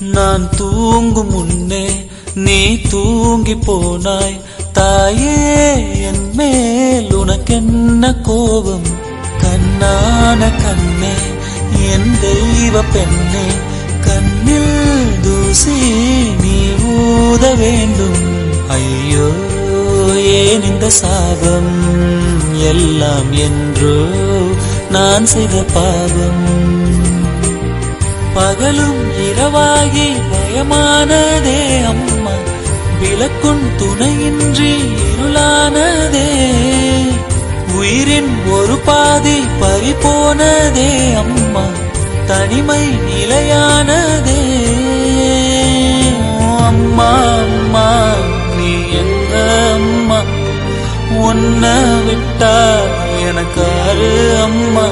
நான் தூங்கும் முன்னே நீ தூங்கி போனாய் தாயே, என் மேல் உனக்கென்ன கோபம்? கண்ணான கண்ணே, என் தெய்வ பெண்ணே, கண்ணில் தூசி நீ ஊத வேண்டும். ஐயோ ஏன் இந்த சாபம் எல்லாம் என்றோ நான் செய்த பாவம். பகலும் இரவாகி பயமானதே அம்மா, விளக்குன் துணையின்றி இருளானதே. உயிரின் ஒரு பாதி பறிபோனதே அம்மா, தனிமை நிலையானதே. அம்மா அம்மா நீ எங்க அம்மா, உன்னை விட்டா எனக்கு அரு அம்மா.